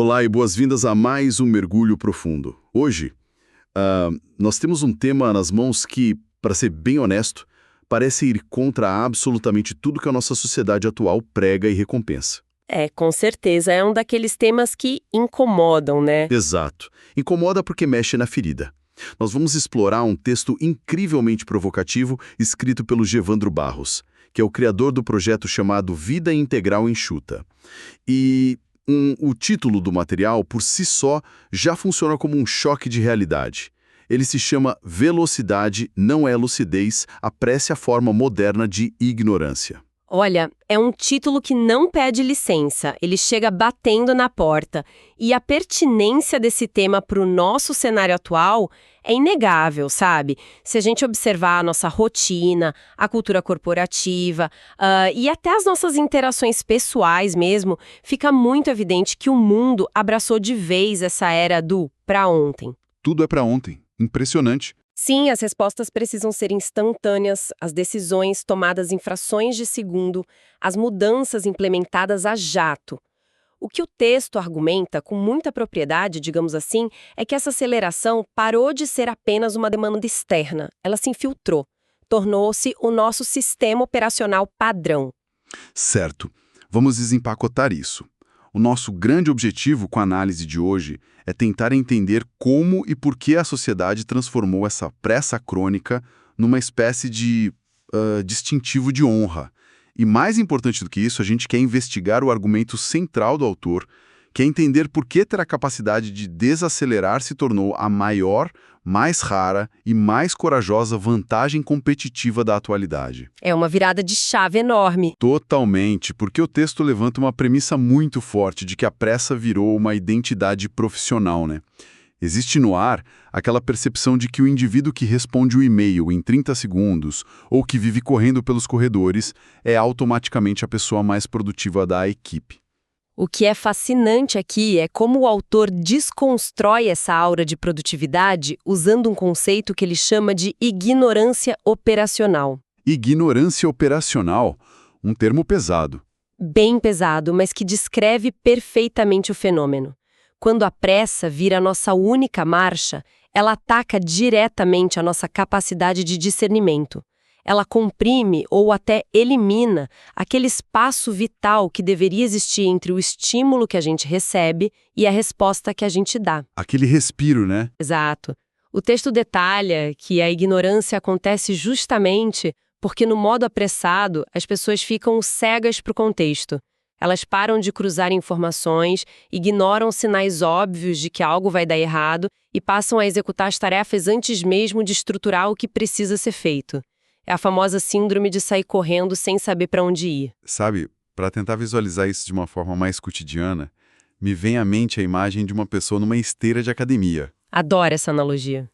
Olá e boas-vindas a mais um Mergulho Profundo. Hoje, nós temos um tema nas mãos que, para ser bem honesto, parece ir contra absolutamente tudo que a nossa sociedade atual prega e recompensa. Com certeza, é um daqueles temas que incomodam, né? Exato. Incomoda porque mexe na ferida. Nós vamos explorar um texto incrivelmente provocativo escrito pelo Gevandro Barros, que é o criador do projeto chamado Vida Integral Enxuta. O título do material, por si só, já funciona como um choque de realidade. Ele se chama Velocidade não é lucidez, apresse a forma moderna de ignorância. Olha, é um título que não pede licença, ele chega batendo na porta. E a pertinência desse tema para o nosso cenário atual é inegável, sabe? Se a gente observar a nossa rotina, a cultura corporativa e até as nossas interações pessoais mesmo, fica muito evidente que o mundo abraçou de vez essa era do pra ontem. Tudo é para ontem. Impressionante. Sim, as respostas precisam ser instantâneas, as decisões tomadas em frações de segundo, as mudanças implementadas a jato. O que o texto argumenta com muita propriedade, digamos assim, é que essa aceleração parou de ser apenas uma demanda externa, ela se infiltrou, tornou-se o nosso sistema operacional padrão. Certo. Vamos desempacotar isso. O nosso grande objetivo com a análise de hoje é tentar entender como e por que a sociedade transformou essa pressa crônica numa espécie de distintivo de honra. E mais importante do que isso, a gente quer investigar o argumento central do autor, que é entender por que ter a capacidade de desacelerar se tornou a maior, mais rara e mais corajosa vantagem competitiva da atualidade. É uma virada de chave enorme. Totalmente, porque o texto levanta uma premissa muito forte de que a pressa virou uma identidade profissional, né? Existe no ar aquela percepção de que o indivíduo que responde o e-mail em 30 segundos ou que vive correndo pelos corredores é automaticamente a pessoa mais produtiva da equipe. O que é fascinante aqui é como o autor desconstrói essa aura de produtividade usando um conceito que ele chama de ignorância operacional. Ignorância operacional, um termo pesado. Bem pesado, mas que descreve perfeitamente o fenômeno. Quando a pressa vira a nossa única marcha, ela ataca diretamente a nossa capacidade de discernimento. Ela comprime ou até elimina aquele espaço vital que deveria existir entre o estímulo que a gente recebe e a resposta que a gente dá. Aquele respiro, né? Exato. O texto detalha que a ignorância acontece justamente porque no modo apressado as pessoas ficam cegas para o contexto. Elas param de cruzar informações, ignoram sinais óbvios de que algo vai dar errado e passam a executar as tarefas antes mesmo de estruturar o que precisa ser feito. É a famosa síndrome de sair correndo sem saber para onde ir. Sabe, para tentar visualizar isso de uma forma mais cotidiana, me vem à mente a imagem de uma pessoa numa esteira de academia. Adoro essa analogia.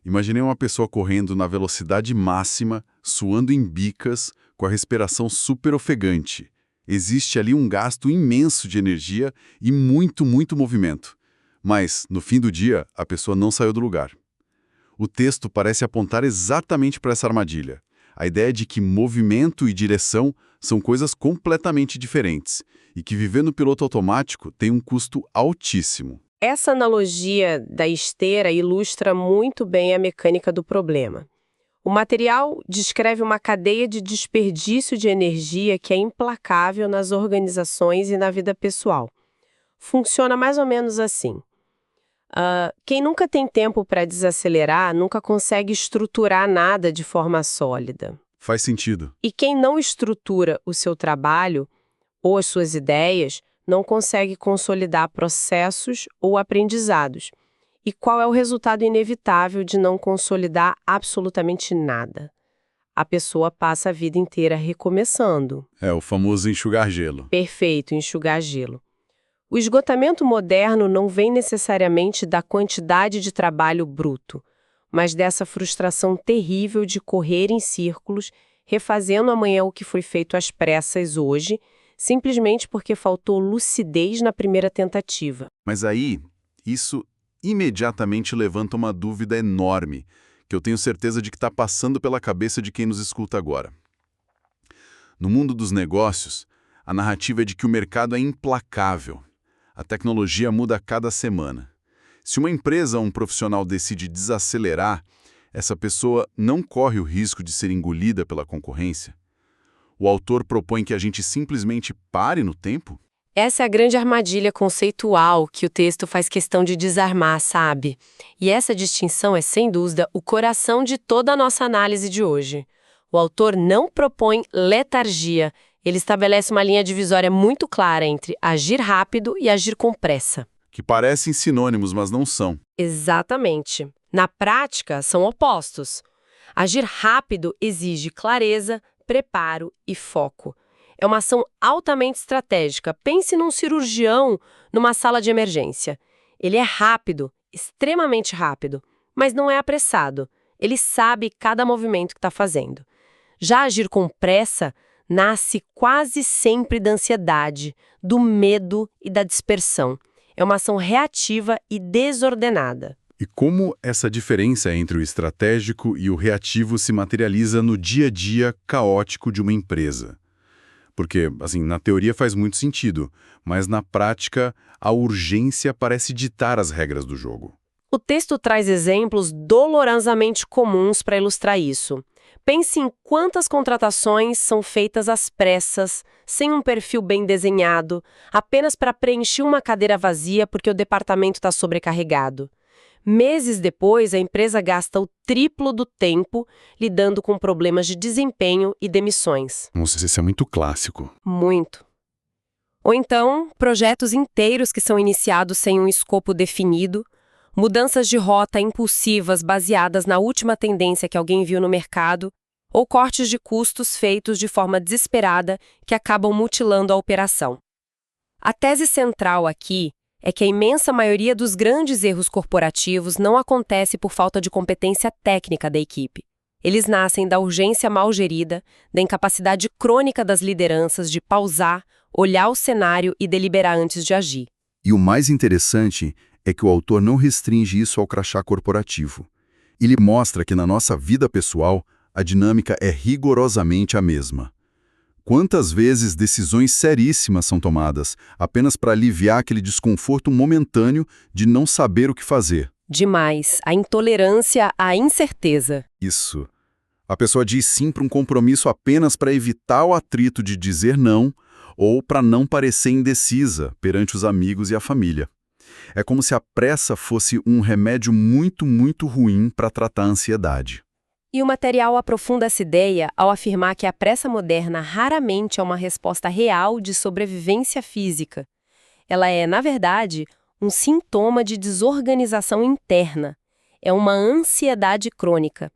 Imaginei uma pessoa correndo na velocidade máxima, suando em bicas, com a respiração super ofegante. Existe ali um gasto imenso de energia e muito movimento. Mas, no fim do dia, a pessoa não saiu do lugar. O texto parece apontar exatamente para essa armadilha. A ideia de que movimento e direção são coisas completamente diferentes e que viver no piloto automático tem um custo altíssimo. Essa analogia da esteira ilustra muito bem a mecânica do problema. O material descreve uma cadeia de desperdício de energia que é implacável nas organizações e na vida pessoal. Funciona mais ou menos assim. Quem nunca tem tempo para desacelerar nunca consegue estruturar nada de forma sólida. Faz sentido. E quem não estrutura o seu trabalho ou as suas ideias não consegue consolidar processos ou aprendizados. E qual é o resultado inevitável de não consolidar absolutamente nada? A pessoa passa a vida inteira recomeçando. É o famoso enxugar gelo. Perfeito, enxugar gelo. O esgotamento moderno não vem necessariamente da quantidade de trabalho bruto, mas dessa frustração terrível de correr em círculos, refazendo amanhã o que foi feito às pressas hoje, simplesmente porque faltou lucidez na primeira tentativa. Mas aí, isso imediatamente levanta uma dúvida enorme, que eu tenho certeza de que está passando pela cabeça de quem nos escuta agora. No mundo dos negócios, a narrativa é de que o mercado é implacável. A tecnologia muda a cada semana. Se uma empresa ou um profissional decide desacelerar, essa pessoa não corre o risco de ser engolida pela concorrência? O autor propõe que a gente simplesmente pare no tempo? Essa é a grande armadilha conceitual que o texto faz questão de desarmar, sabe? E essa distinção é, sem dúvida, o coração de toda a nossa análise de hoje. O autor não propõe letargia, ele estabelece uma linha divisória muito clara entre agir rápido e agir com pressa. Que parecem sinônimos, mas não são. Exatamente. Na prática, são opostos. Agir rápido exige clareza, preparo e foco. É uma ação altamente estratégica. Pense num cirurgião numa sala de emergência. Ele é rápido, extremamente rápido, mas não é apressado. Ele sabe cada movimento que está fazendo. Já agir com pressa nasce quase sempre da ansiedade, do medo e da dispersão. É uma ação reativa e desordenada. E como essa diferença entre o estratégico e o reativo se materializa no dia a dia caótico de uma empresa? Porque, assim, na teoria faz muito sentido, mas na prática a urgência parece ditar as regras do jogo. O texto traz exemplos dolorosamente comuns para ilustrar isso. Pense em quantas contratações são feitas às pressas, sem um perfil bem desenhado, apenas para preencher uma cadeira vazia porque o departamento está sobrecarregado. Meses depois, a empresa gasta o triplo do tempo lidando com problemas de desempenho e demissões. Nossa, isso é muito clássico. Muito. Ou então, projetos inteiros que são iniciados sem um escopo definido, mudanças de rota impulsivas baseadas na última tendência que alguém viu no mercado, ou cortes de custos feitos de forma desesperada que acabam mutilando a operação. A tese central aqui é que a imensa maioria dos grandes erros corporativos não acontece por falta de competência técnica da equipe. Eles nascem da urgência mal gerida, da incapacidade crônica das lideranças de pausar, olhar o cenário e deliberar antes de agir. E o mais interessante é que o autor não restringe isso ao crachá corporativo. Ele mostra que na nossa vida pessoal, a dinâmica é rigorosamente a mesma. Quantas vezes decisões seríssimas são tomadas apenas para aliviar aquele desconforto momentâneo de não saber o que fazer? Demais. A intolerância à incerteza. Isso. A pessoa diz sim para um compromisso apenas para evitar o atrito de dizer não ou para não parecer indecisa perante os amigos e a família. É como se a pressa fosse um remédio muito, muito ruim para tratar a ansiedade. E o material aprofunda essa ideia ao afirmar que a pressa moderna raramente é uma resposta real de sobrevivência física. Ela é, na verdade, um sintoma de desorganização interna. É uma ansiedade crônica.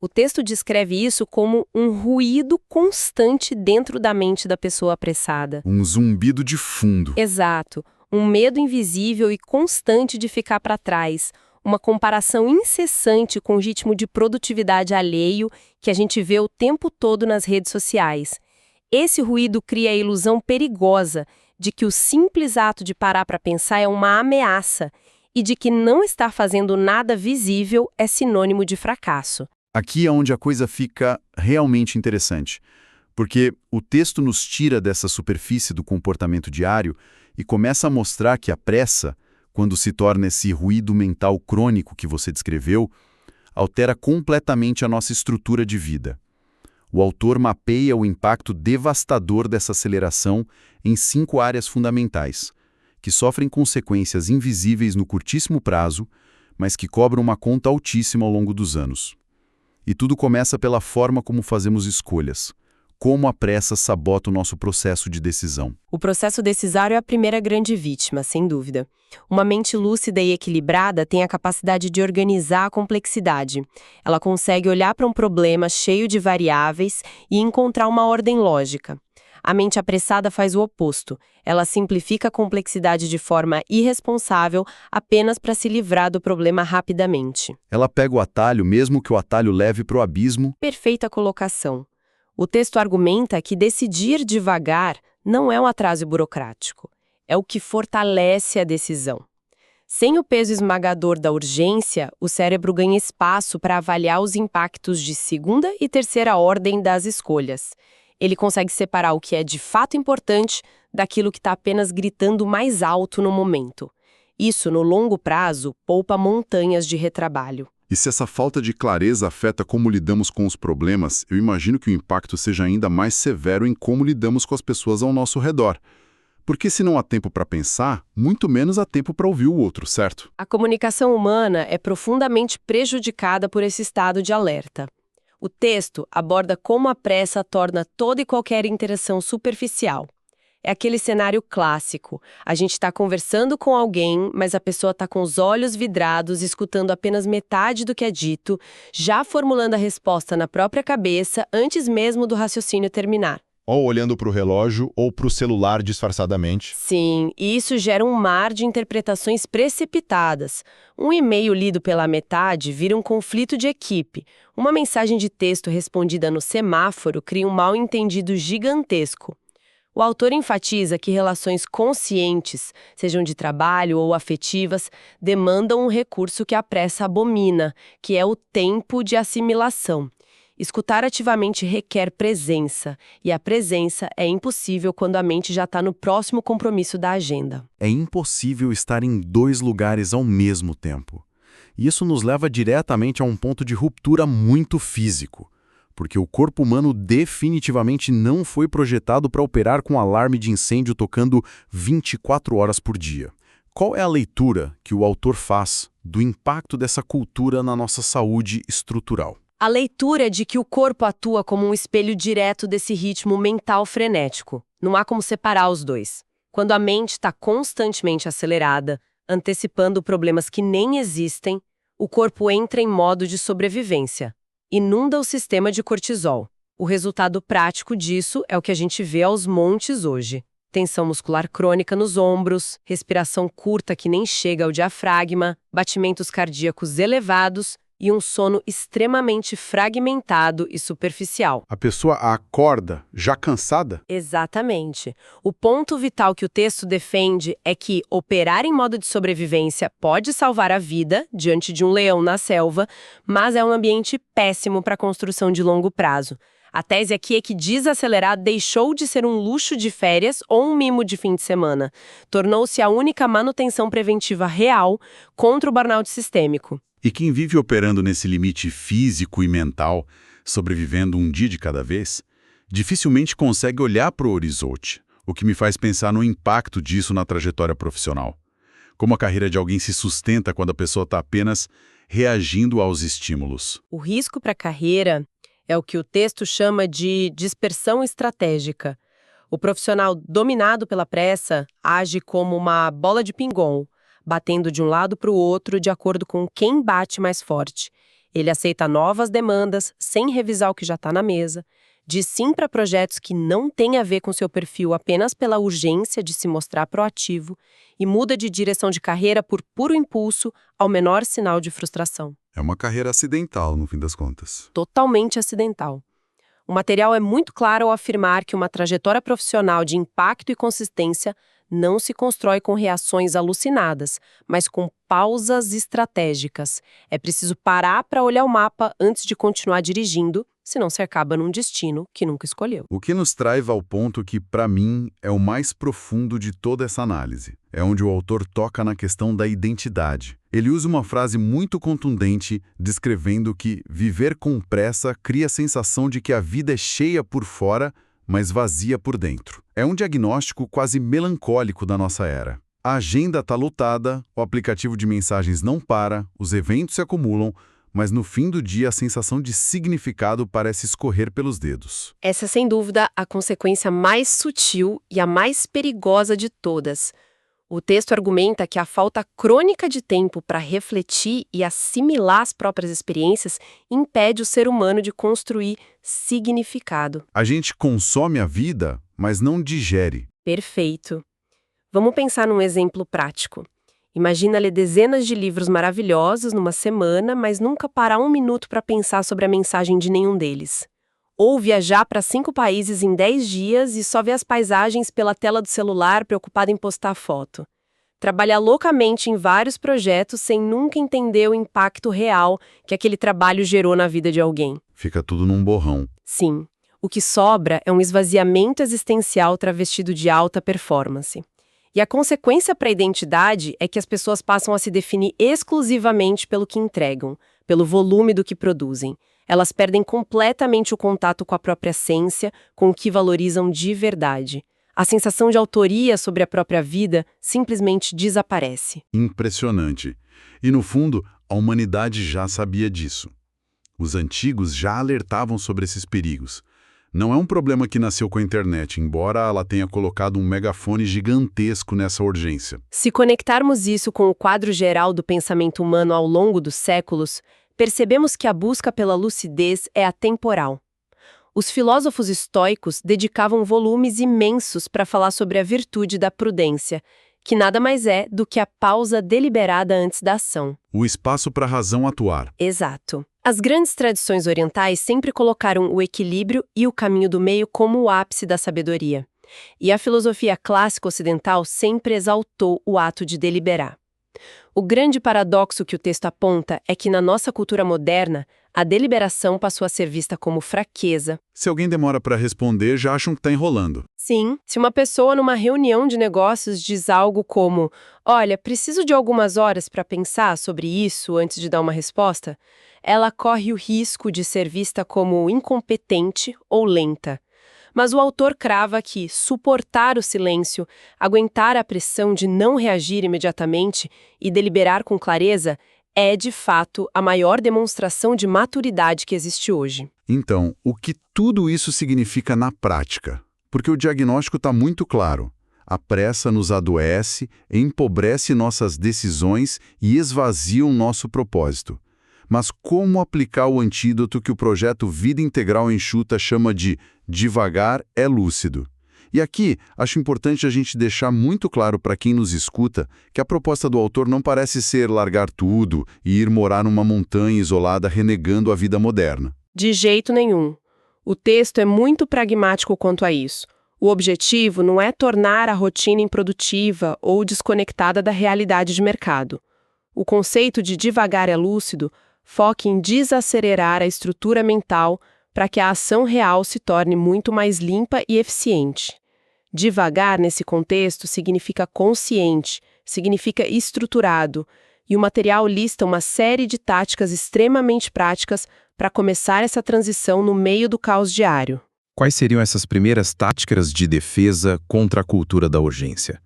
O texto descreve isso como um ruído constante dentro da mente da pessoa apressada. Um zumbido de fundo. Exato. Um medo invisível e constante de ficar para trás. Uma comparação incessante com o ritmo de produtividade alheio que a gente vê o tempo todo nas redes sociais. Esse ruído cria a ilusão perigosa de que o simples ato de parar para pensar é uma ameaça e de que não estar fazendo nada visível é sinônimo de fracasso. Aqui é onde a coisa fica realmente interessante, porque o texto nos tira dessa superfície do comportamento diário e começa a mostrar que a pressa, quando se torna esse ruído mental crônico que você descreveu, altera completamente a nossa estrutura de vida. O autor mapeia o impacto devastador dessa aceleração em 5 áreas fundamentais, que sofrem consequências invisíveis no curtíssimo prazo, mas que cobram uma conta altíssima ao longo dos anos. E tudo começa pela forma como fazemos escolhas. Como a pressa sabota o nosso processo de decisão. O processo decisório é a primeira grande vítima, sem dúvida. Uma mente lúcida e equilibrada tem a capacidade de organizar a complexidade. Ela consegue olhar para um problema cheio de variáveis e encontrar uma ordem lógica. A mente apressada faz o oposto. Ela simplifica a complexidade de forma irresponsável apenas para se livrar do problema rapidamente. Ela pega o atalho mesmo que o atalho leve para o abismo. Perfeita colocação. O texto argumenta que decidir devagar não é um atraso burocrático, é o que fortalece a decisão. Sem o peso esmagador da urgência, o cérebro ganha espaço para avaliar os impactos de segunda e terceira ordem das escolhas. Ele consegue separar o que é de fato importante daquilo que está apenas gritando mais alto no momento. Isso, no longo prazo, poupa montanhas de retrabalho. E se essa falta de clareza afeta como lidamos com os problemas, eu imagino que o impacto seja ainda mais severo em como lidamos com as pessoas ao nosso redor. Porque se não há tempo para pensar, muito menos há tempo para ouvir o outro, certo? A comunicação humana é profundamente prejudicada por esse estado de alerta. O texto aborda como a pressa torna toda e qualquer interação superficial. É aquele cenário clássico. A gente está conversando com alguém, mas a pessoa está com os olhos vidrados, escutando apenas metade do que é dito, já formulando a resposta na própria cabeça antes mesmo do raciocínio terminar. Ou olhando para o relógio ou para o celular disfarçadamente. Sim, e isso gera um mar de interpretações precipitadas. Um e-mail lido pela metade vira um conflito de equipe. Uma mensagem de texto respondida no semáforo cria um mal-entendido gigantesco. O autor enfatiza que relações conscientes, sejam de trabalho ou afetivas, demandam um recurso que a pressa abomina, que é o tempo de assimilação. Escutar ativamente requer presença, e a presença é impossível quando a mente já está no próximo compromisso da agenda. É impossível estar em 2 lugares ao mesmo tempo. E isso nos leva diretamente a um ponto de ruptura muito físico. Porque o corpo humano definitivamente não foi projetado para operar com alarme de incêndio tocando 24 horas por dia. Qual é a leitura que o autor faz do impacto dessa cultura na nossa saúde estrutural? A leitura é de que o corpo atua como um espelho direto desse ritmo mental frenético. Não há como separar os dois. Quando a mente está constantemente acelerada, antecipando problemas que nem existem, o corpo entra em modo de sobrevivência. Inunda o sistema de cortisol. O resultado prático disso é o que a gente vê aos montes hoje. Tensão muscular crônica nos ombros, respiração curta que nem chega ao diafragma, batimentos cardíacos elevados e um sono extremamente fragmentado e superficial. A pessoa acorda já cansada? Exatamente. O ponto vital que o texto defende é que operar em modo de sobrevivência pode salvar a vida diante de um leão na selva, mas é um ambiente péssimo para a construção de longo prazo. A tese aqui é que desacelerar deixou de ser um luxo de férias ou um mimo de fim de semana. Tornou-se a única manutenção preventiva real contra o burnout sistêmico. E quem vive operando nesse limite físico e mental, sobrevivendo um dia de cada vez, dificilmente consegue olhar para o horizonte, o que me faz pensar no impacto disso na trajetória profissional. Como a carreira de alguém se sustenta quando a pessoa está apenas reagindo aos estímulos. O risco para a carreira é o que o texto chama de dispersão estratégica. O profissional dominado pela pressa age como uma bola de ping-pong, batendo de um lado para o outro de acordo com quem bate mais forte. Ele aceita novas demandas sem revisar o que já está na mesa, diz sim para projetos que não têm a ver com seu perfil apenas pela urgência de se mostrar proativo e muda de direção de carreira por puro impulso ao menor sinal de frustração. É uma carreira acidental, no fim das contas. Totalmente acidental. O material é muito claro ao afirmar que uma trajetória profissional de impacto e consistência não se constrói com reações alucinadas, mas com pausas estratégicas. É preciso parar para olhar o mapa antes de continuar dirigindo, senão se acaba num destino que nunca escolheu. O que nos traz ao ponto que, para mim, é o mais profundo de toda essa análise. É onde o autor toca na questão da identidade. Ele usa uma frase muito contundente, descrevendo que viver com pressa cria a sensação de que a vida é cheia por fora, mas vazia por dentro. É um diagnóstico quase melancólico da nossa era. A agenda está lotada, o aplicativo de mensagens não para, os eventos se acumulam, mas no fim do dia a sensação de significado parece escorrer pelos dedos. Essa é, sem dúvida, a consequência mais sutil e a mais perigosa de todas. O texto argumenta que a falta crônica de tempo para refletir e assimilar as próprias experiências impede o ser humano de construir significado. A gente consome a vida, mas não digere. Perfeito. Vamos pensar num exemplo prático. Imagina ler dezenas de livros maravilhosos numa semana, mas nunca parar um minuto para pensar sobre a mensagem de nenhum deles. Ou viajar para 5 países em 10 dias e só ver as paisagens pela tela do celular preocupado em postar foto. Trabalhar loucamente em vários projetos sem nunca entender o impacto real que aquele trabalho gerou na vida de alguém. Fica tudo num borrão. Sim. O que sobra é um esvaziamento existencial travestido de alta performance. E a consequência para a identidade é que as pessoas passam a se definir exclusivamente pelo que entregam, pelo volume do que produzem. Elas perdem completamente o contato com a própria essência, com o que valorizam de verdade. A sensação de autoria sobre a própria vida simplesmente desaparece. Impressionante. E, no fundo, a humanidade já sabia disso. Os antigos já alertavam sobre esses perigos. Não é um problema que nasceu com a internet, embora ela tenha colocado um megafone gigantesco nessa urgência. Se conectarmos isso com o quadro geral do pensamento humano ao longo dos séculos, percebemos que a busca pela lucidez é atemporal. Os filósofos estoicos dedicavam volumes imensos para falar sobre a virtude da prudência, que nada mais é do que a pausa deliberada antes da ação. O espaço para a razão atuar. Exato. As grandes tradições orientais sempre colocaram o equilíbrio e o caminho do meio como o ápice da sabedoria. E a filosofia clássica ocidental sempre exaltou o ato de deliberar. O grande paradoxo que o texto aponta é que na nossa cultura moderna, a deliberação passou a ser vista como fraqueza. Se alguém demora para responder, já acham que está enrolando. Sim, se uma pessoa numa reunião de negócios diz algo como "Olha, preciso de algumas horas para pensar sobre isso antes de dar uma resposta", ela corre o risco de ser vista como incompetente ou lenta. Mas o autor crava que suportar o silêncio, aguentar a pressão de não reagir imediatamente e deliberar com clareza é, de fato, a maior demonstração de maturidade que existe hoje. Então, o que tudo isso significa na prática? Porque o diagnóstico está muito claro. A pressa nos adoece, empobrece nossas decisões e esvazia o nosso propósito. Mas como aplicar o antídoto que o projeto Vida Integral Enxuta chama de devagar é lúcido? E aqui, acho importante a gente deixar muito claro para quem nos escuta que a proposta do autor não parece ser largar tudo e ir morar numa montanha isolada renegando a vida moderna. De jeito nenhum. O texto é muito pragmático quanto a isso. O objetivo não é tornar a rotina improdutiva ou desconectada da realidade de mercado. O conceito de devagar é lúcido foca em desacelerar a estrutura mental para que a ação real se torne muito mais limpa e eficiente. Devagar, nesse contexto, significa consciente, significa estruturado, e o material lista uma série de táticas extremamente práticas para começar essa transição no meio do caos diário. Quais seriam essas primeiras táticas de defesa contra a cultura da urgência?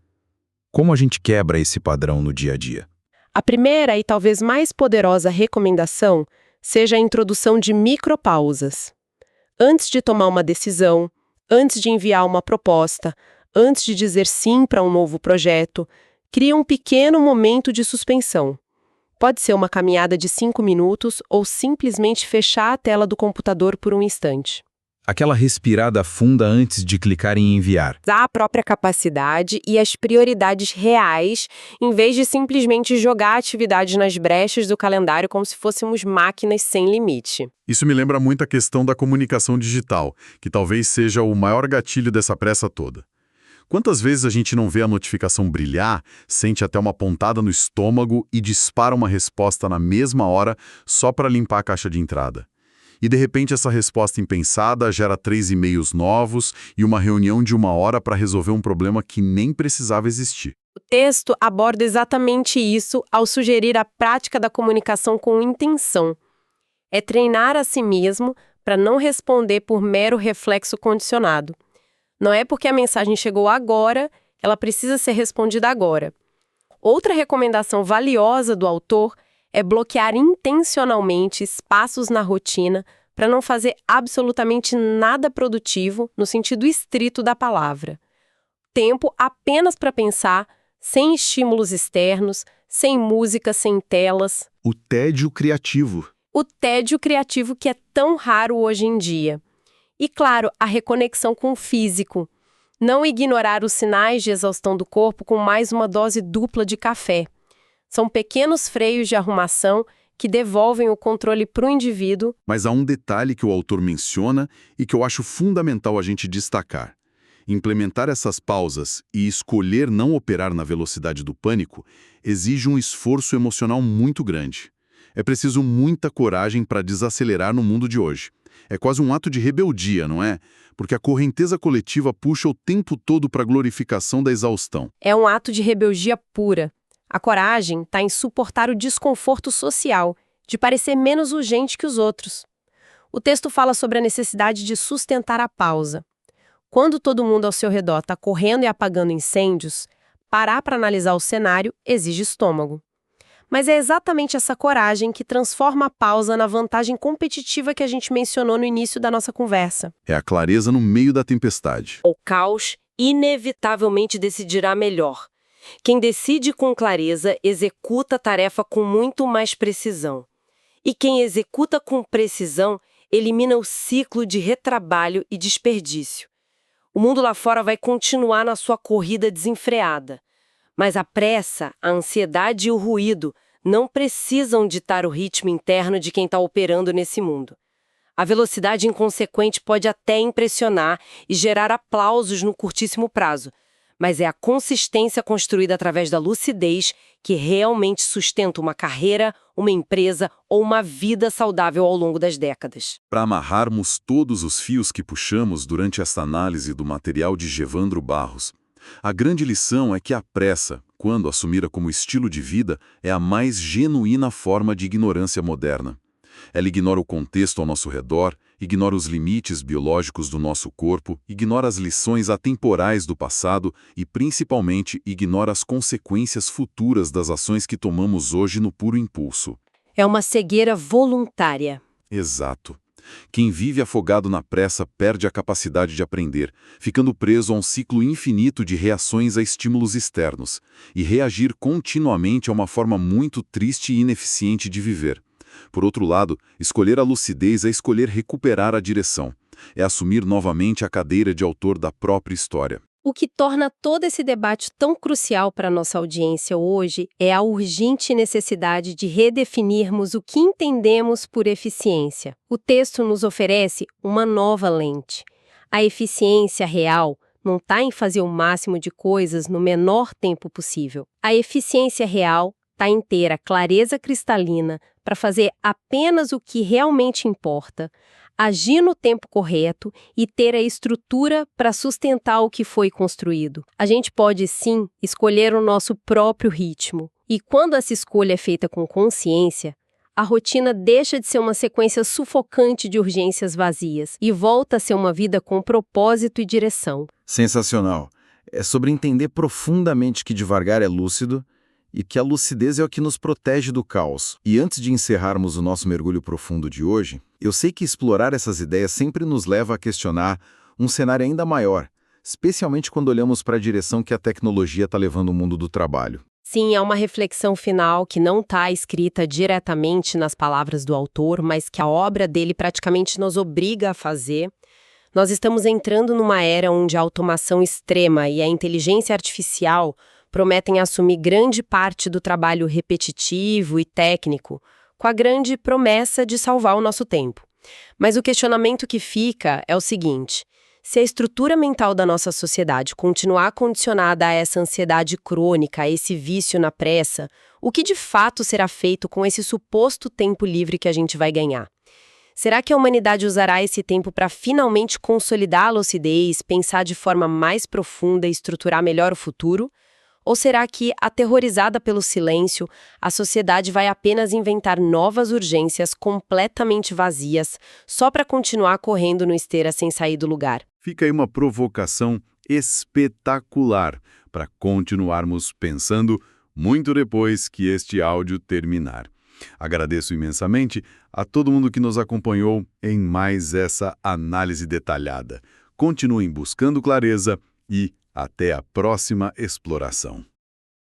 Como a gente quebra esse padrão no dia a dia? A primeira e talvez mais poderosa recomendação seja a introdução de micropausas. Antes de tomar uma decisão, antes de enviar uma proposta, antes de dizer sim para um novo projeto, crie um pequeno momento de suspensão. Pode ser uma caminhada de 5 minutos ou simplesmente fechar a tela do computador por um instante. Aquela respirada funda antes de clicar em enviar. Usar a própria capacidade e as prioridades reais, em vez de simplesmente jogar atividades nas brechas do calendário como se fôssemos máquinas sem limite. Isso me lembra muito a questão da comunicação digital, que talvez seja o maior gatilho dessa pressa toda. Quantas vezes a gente não vê a notificação brilhar, sente até uma pontada no estômago e dispara uma resposta na mesma hora só para limpar a caixa de entrada? E de repente essa resposta impensada gera 3 e-mails novos e uma reunião de 1 hora para resolver um problema que nem precisava existir. O texto aborda exatamente isso ao sugerir a prática da comunicação com intenção. É treinar a si mesmo para não responder por mero reflexo condicionado. Não é porque a mensagem chegou agora, ela precisa ser respondida agora. Outra recomendação valiosa do autor é bloquear intencionalmente espaços na rotina para não fazer absolutamente nada produtivo no sentido estrito da palavra. Tempo apenas para pensar, sem estímulos externos, sem música, sem telas. O tédio criativo. O tédio criativo que é tão raro hoje em dia. E, claro, a reconexão com o físico. Não ignorar os sinais de exaustão do corpo com mais uma dose dupla de café. São pequenos freios de arrumação que devolvem o controle para o indivíduo. Mas há um detalhe que o autor menciona e que eu acho fundamental a gente destacar. Implementar essas pausas e escolher não operar na velocidade do pânico exige um esforço emocional muito grande. É preciso muita coragem para desacelerar no mundo de hoje. É quase um ato de rebeldia, não é? Porque a correnteza coletiva puxa o tempo todo para a glorificação da exaustão. É um ato de rebeldia pura. A coragem está em suportar o desconforto social, de parecer menos urgente que os outros. O texto fala sobre a necessidade de sustentar a pausa. Quando todo mundo ao seu redor está correndo e apagando incêndios, parar para analisar o cenário exige estômago. Mas é exatamente essa coragem que transforma a pausa na vantagem competitiva que a gente mencionou no início da nossa conversa. É a clareza no meio da tempestade. O caos inevitavelmente decidirá melhor. Quem decide com clareza executa a tarefa com muito mais precisão. E quem executa com precisão elimina o ciclo de retrabalho e desperdício. O mundo lá fora vai continuar na sua corrida desenfreada. Mas a pressa, a ansiedade e o ruído não precisam ditar o ritmo interno de quem está operando nesse mundo. A velocidade inconsequente pode até impressionar e gerar aplausos no curtíssimo prazo, mas é a consistência construída através da lucidez que realmente sustenta uma carreira, uma empresa ou uma vida saudável ao longo das décadas. Para amarrarmos todos os fios que puxamos durante esta análise do material de Gevandro Barros, a grande lição é que a pressa, quando assumida como estilo de vida, é a mais genuína forma de ignorância moderna. Ela ignora o contexto ao nosso redor, ignora os limites biológicos do nosso corpo, ignora as lições atemporais do passado e, principalmente, ignora as consequências futuras das ações que tomamos hoje no puro impulso. É uma cegueira voluntária. Exato. Quem vive afogado na pressa perde a capacidade de aprender, ficando preso a um ciclo infinito de reações a estímulos externos, e reagir continuamente é uma forma muito triste e ineficiente de viver. Por outro lado, escolher a lucidez é escolher recuperar a direção, é assumir novamente a cadeira de autor da própria história. O que torna todo esse debate tão crucial para a nossa audiência hoje é a urgente necessidade de redefinirmos o que entendemos por eficiência. O texto nos oferece uma nova lente. A eficiência real não está em fazer o máximo de coisas no menor tempo possível. A eficiência real está em ter a clareza cristalina para fazer apenas o que realmente importa, agir no tempo correto e ter a estrutura para sustentar o que foi construído. A gente pode, sim, escolher o nosso próprio ritmo. E quando essa escolha é feita com consciência, a rotina deixa de ser uma sequência sufocante de urgências vazias e volta a ser uma vida com propósito e direção. Sensacional. É sobre entender profundamente que devagar é lúcido e que a lucidez é o que nos protege do caos. E antes de encerrarmos o nosso mergulho profundo de hoje, eu sei que explorar essas ideias sempre nos leva a questionar um cenário ainda maior, especialmente quando olhamos para a direção que a tecnologia está levando o mundo do trabalho. Sim, é uma reflexão final que não está escrita diretamente nas palavras do autor, mas que a obra dele praticamente nos obriga a fazer. Nós estamos entrando numa era onde a automação extrema e a inteligência artificial prometem assumir grande parte do trabalho repetitivo e técnico, com a grande promessa de salvar o nosso tempo. Mas o questionamento que fica é o seguinte: se a estrutura mental da nossa sociedade continuar condicionada a essa ansiedade crônica, a esse vício na pressa, o que de fato será feito com esse suposto tempo livre que a gente vai ganhar? Será que a humanidade usará esse tempo para finalmente consolidar a lucidez, pensar de forma mais profunda e estruturar melhor o futuro? Ou será que, aterrorizada pelo silêncio, a sociedade vai apenas inventar novas urgências completamente vazias só para continuar correndo no esteira sem sair do lugar? Fica aí uma provocação espetacular para continuarmos pensando muito depois que este áudio terminar. Agradeço imensamente a todo mundo que nos acompanhou em mais essa análise detalhada. Continuem buscando clareza e até a próxima exploração.